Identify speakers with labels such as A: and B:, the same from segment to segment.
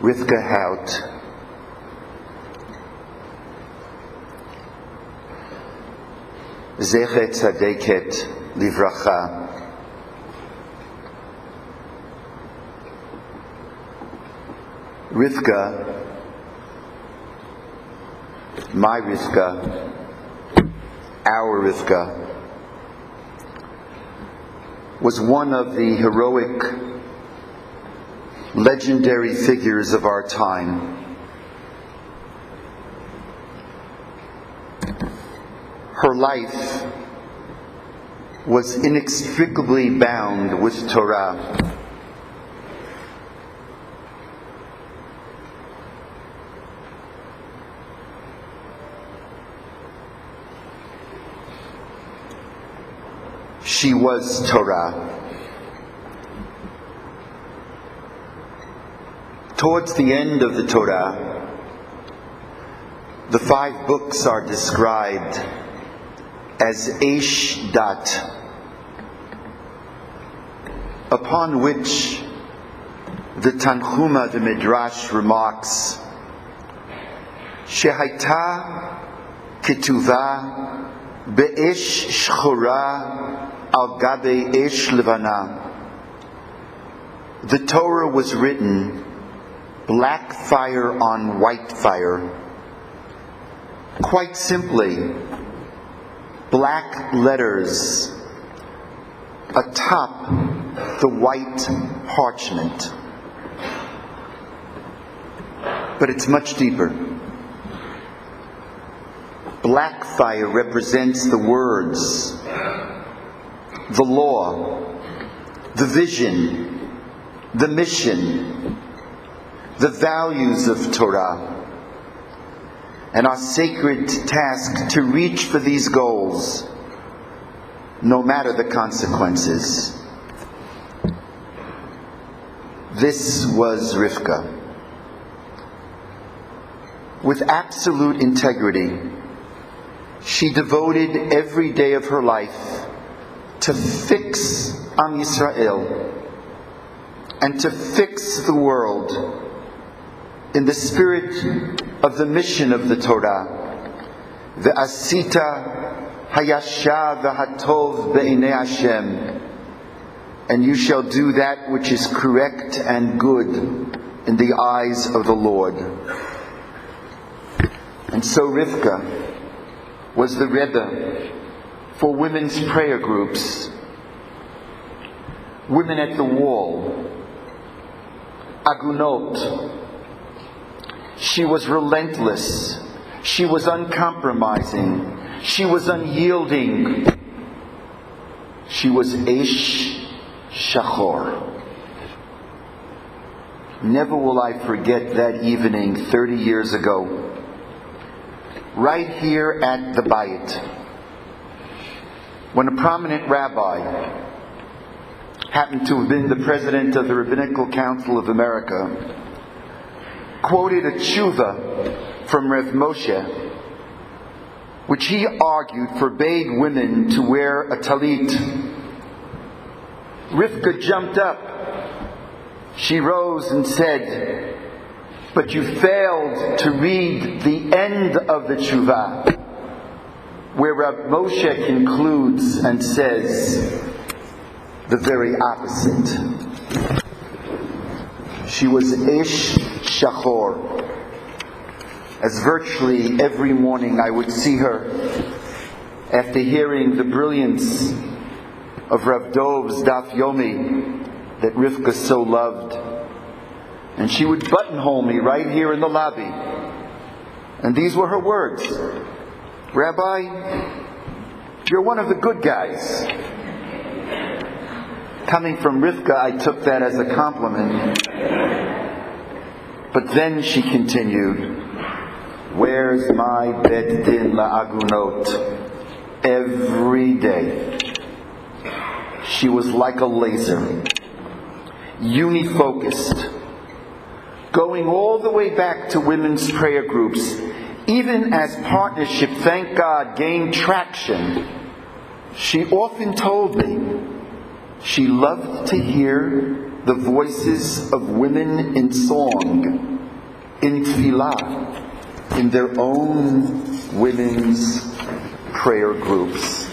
A: Rivka Haut. Zechet Tzadeket Livracha. Rivka, my Rivka, our Rivka, was one of the heroic, legendary figures of our time. Her life was inextricably bound with Torah. She was Torah. Towards the end of the Torah, the 5 books are described as Eish Dat, upon which the Tanchuma, the Midrash, remarks, Shehaita Ketuvah Be'esh Shchora Al Gabe Eish Levana. The Torah was written black fire on white fire. Quite simply, black letters atop the white parchment. But it's much deeper. Black fire represents the words, the law, the vision, the mission, the values of Torah, and our sacred task to reach for these goals, no matter the consequences. This was Rivka. With absolute integrity, she devoted every day of her life to fix Am Yisrael and to fix the world in the spirit of the mission of the Torah. Ve'asita hayasha v'hatov be'inei Hashem. And you shall do that which is correct and good in the eyes of the Lord. And so Rivka was the Rebbe for women's prayer groups, Women at the Wall, Agunot. She was relentless. She was uncompromising. She was unyielding. She was Eish Shachor. Never will I forget that evening 30 years ago, right here at the Bayit, when a prominent rabbi, happened to have been the president of the Rabbinical Council of America, quoted a tshuva from Rav Moshe, which he argued forbade women to wear a talit. Rivka jumped up. She rose and said, "But you failed to read the end of the tshuva, where Rav Moshe concludes and says the very opposite." She was Eish Shachor. As virtually every morning I would see her after hearing the brilliance of Rav Dov's Daf Yomi that Rivka so loved. And she would buttonhole me right here in the lobby. And these were her words: "Rabbi, you're one of the good guys." Coming from Rivka, I took that as a compliment. But then she continued, "Where's my Bet Din La'agunot?" Every day. She was like a laser, uni-focused, going all the way back to women's prayer groups. Even as partnership, thank God, gained traction, she often told me she loved to hear the voices of women in song, in tefillah, in their own women's prayer groups.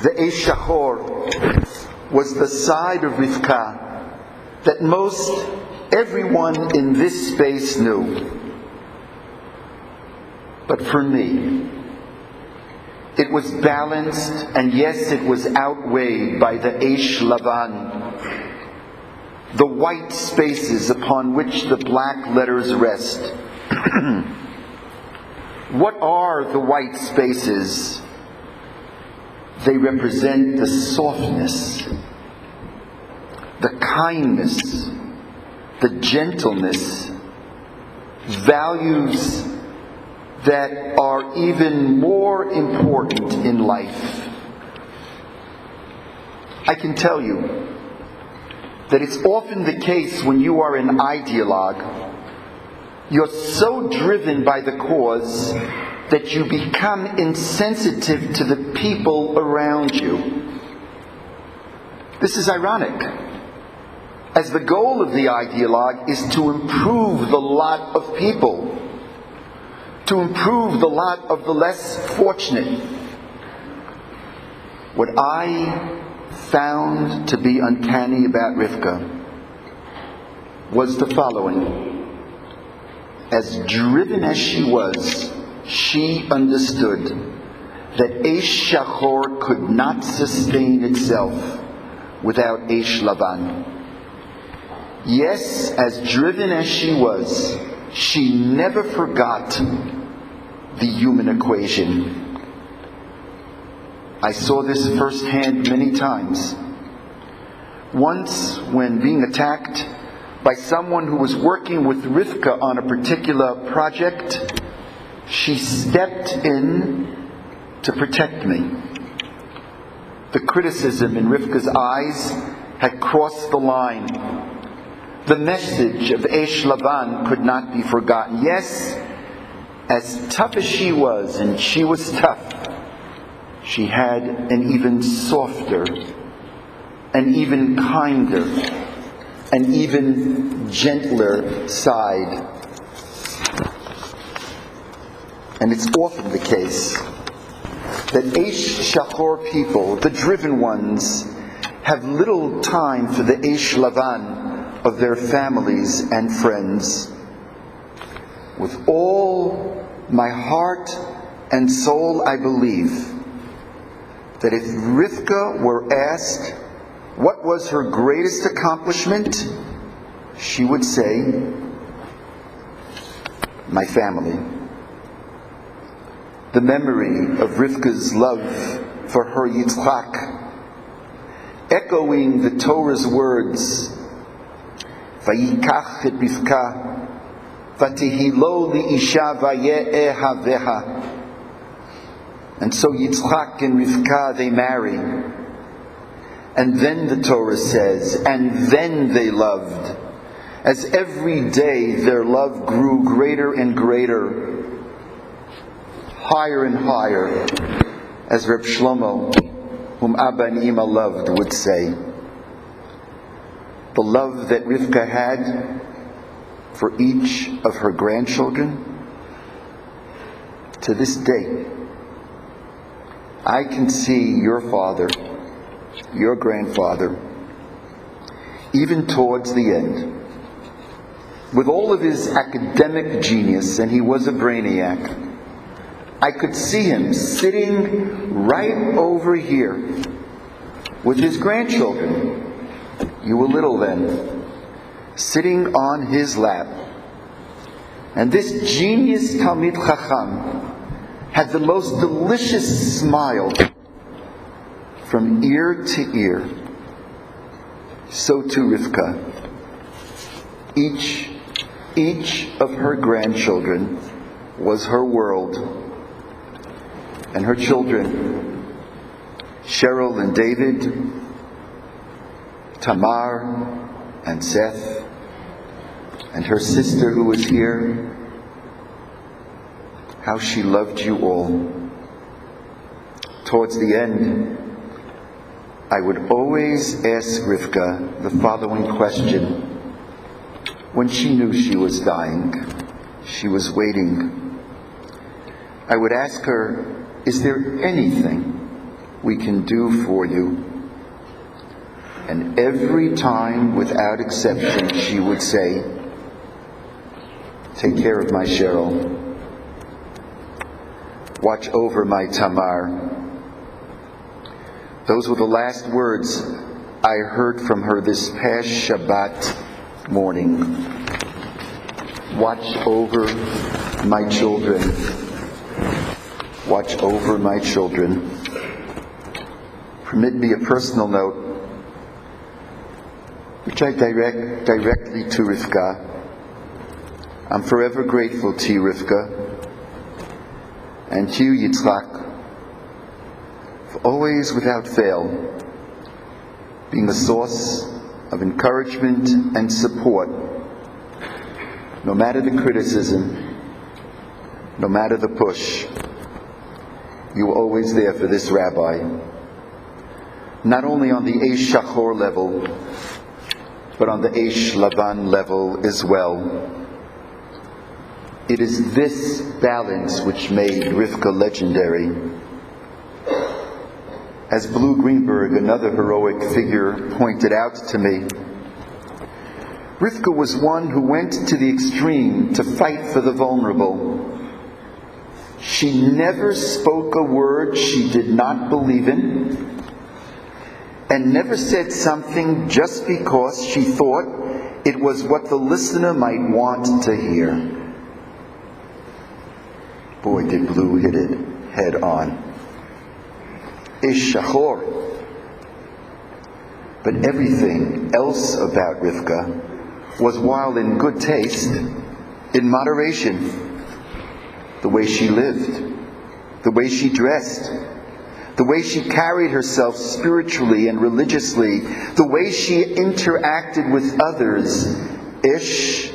A: The Eish Shachor was the side of Rivka that most everyone in this space knew. But for me, it was balanced, and yes, it was outweighed by the Eish Lavan, the white spaces upon which the black letters rest. What are the white spaces? They represent the softness, the kindness, the gentleness, values that are even more important in life. I can tell you that it's often the case when you are an ideologue, you're so driven by the cause that you become insensitive to the people around you. This is ironic, as the goal of the ideologue is to improve the lot of people, to improve the lot of the less fortunate. What I found to be uncanny about Rivka was the following. As driven as she was, she understood that Eish Shachor could not sustain itself without Eish Lavan. Yes, as driven as she was, she never forgot the human equation. I saw this firsthand many times. Once, when being attacked by someone who was working with Rivka on a particular project, she stepped in to protect me. The criticism in Rivka's eyes had crossed the line. The message of Eish Lavan could not be forgotten. Yes, as tough as she was, and she was tough, she had an even softer, an even kinder, an even gentler side. And it's often the case that Eish Shachor people, the driven ones, have little time for the Eish Lavan of their families and friends. With all my heart and soul, I believe that if Rivka were asked what was her greatest accomplishment, she would say, my family. The memory of Rivka's love for her Yitzchak, echoing the Torah's words, Vayikach et Rivka, Vatihilo li'isha vaye'ehaveha. And so Yitzchak and Rivka, they marry. And then the Torah says, and then they loved. As every day their love grew greater and greater, higher and higher, as Reb Shlomo, whom Abba and Ima loved, would say. The love that Rivka had for each of her grandchildren, to this day, I can see your father, your grandfather, even towards the end, with all of his academic genius, and he was a brainiac, I could see him sitting right over here with his grandchildren. You were little then. Sitting on his lap. And this genius Talmid Chacham had the most delicious smile from ear to ear. So too Rivka. Each of her grandchildren was her world. And her children, Cheryl and David, Tamar and Seth, and her sister who was here, how she loved you all. Towards the end, I would always ask Rivka the following question. When she knew she was dying, she was waiting, I would ask her, is there anything we can do for you? And every time, without exception, she would say, take care of my Cheryl. Watch over my Tamar. Those were the last words I heard from her this past Shabbat morning. Watch over my children. Watch over my children. Permit me a personal note, which I direct directly to Rivka. I'm forever grateful to you, Rivka, and to you, Yitzchak, for always, without fail, being a source of encouragement and support, no matter the criticism, no matter the push. You were always there for this rabbi, not only on the Eish Shachor level, but on the Eish Lavan level as well. It is this balance which made Rivka legendary. As Blue Greenberg, another heroic figure, pointed out to me, Rivka was one who went to the extreme to fight for the vulnerable. She never spoke a word she did not believe in, and never said something just because she thought it was what the listener might want to hear. Boy, did Blue hit it head on. Ish Shachor. But everything else about Rivka was, while in good taste, in moderation. The way she lived, the way she dressed, the way she carried herself spiritually and religiously, the way she interacted with others. Ish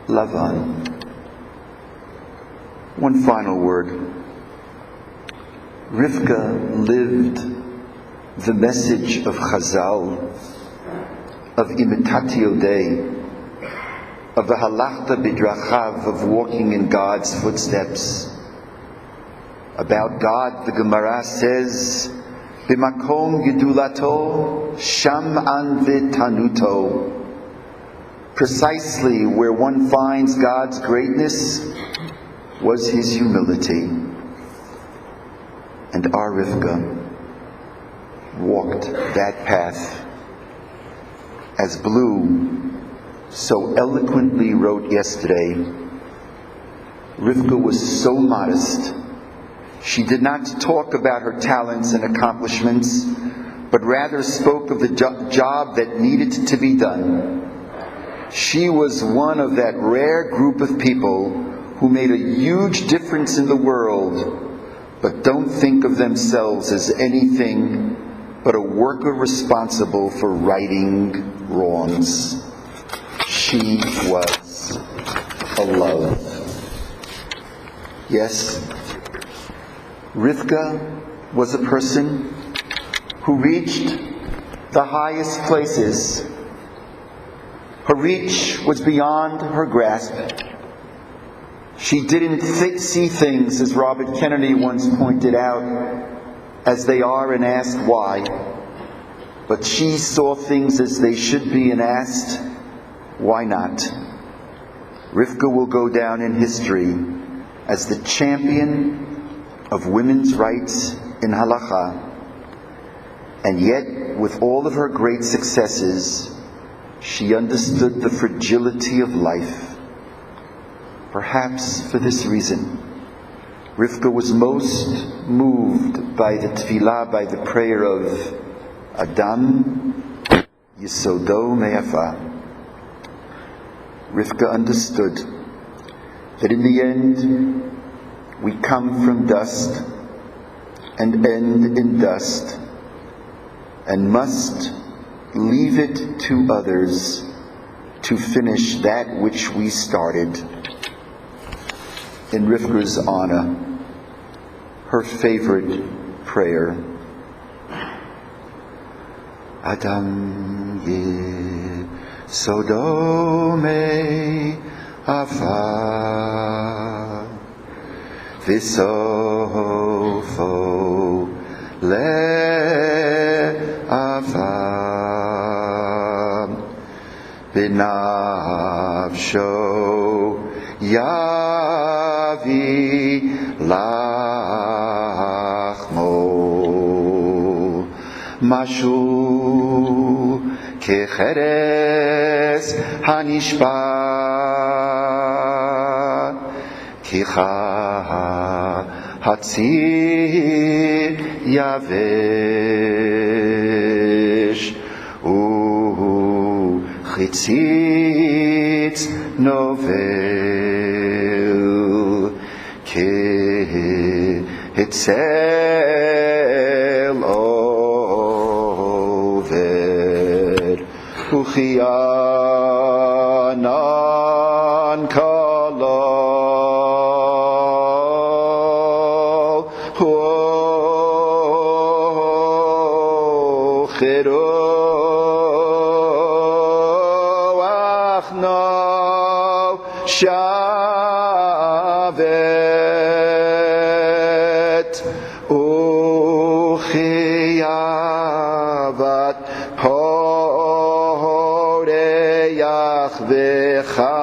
A: Lavan. One final word. Rivka lived the message of Chazal, of imitatio Dei, of the halachta bidrachav, of walking in God's footsteps. About God, the Gemara says, B'makom gedulato, sham an v'tanuto. Precisely where one finds God's greatness was His humility. And our Rivka walked that path. As Blue so eloquently wrote yesterday, Rivka was so modest. She did not talk about her talents and accomplishments, but rather spoke of the job that needed to be done. She was one of that rare group of people who made a huge difference in the world, but don't think of themselves as anything but a worker responsible for righting wrongs. She was a love. Yes, Rivka was a person who reached the highest places. Her reach was beyond her grasp. She didn't see things, as Robert Kennedy once pointed out, as they are and asked why. But she saw things as they should be and asked, why not? Rivka will go down in history as the champion of women's rights in halacha. And yet, with all of her great successes, she understood the fragility of life. Perhaps for this reason, Rivka was most moved by the tefillah, by the prayer of Adam Yisodo Me'afa. Rivka understood that in the end, we come from dust and end in dust, and must leave it to others to finish that which we started. In Rivka's honor, her favorite prayer: Adam Yisodo me'afar V'sofo le'afar B'nafsho yavi lachmo Mashu kecheres hanishpat kicha hatzir yavesh chitzitz novel hitzel over uchianan kalol chiru achno shavet uchiavat horeach v'cha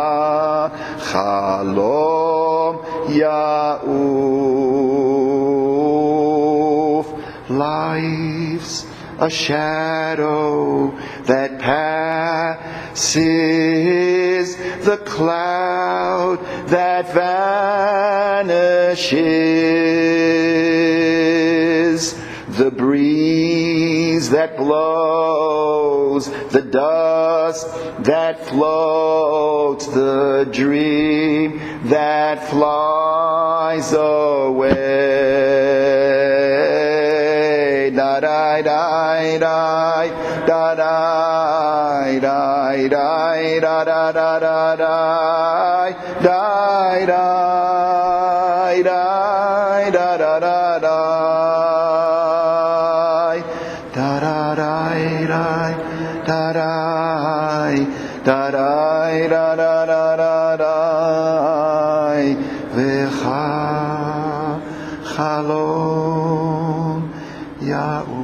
A: chalom ya'uf. Life's a shadow that passes, the cloud that vanishes, the breeze that blows, the dust that floats, the dream that flies away. Da da da da da da da da da da da da da da da da da da da. Chalom Ya'u.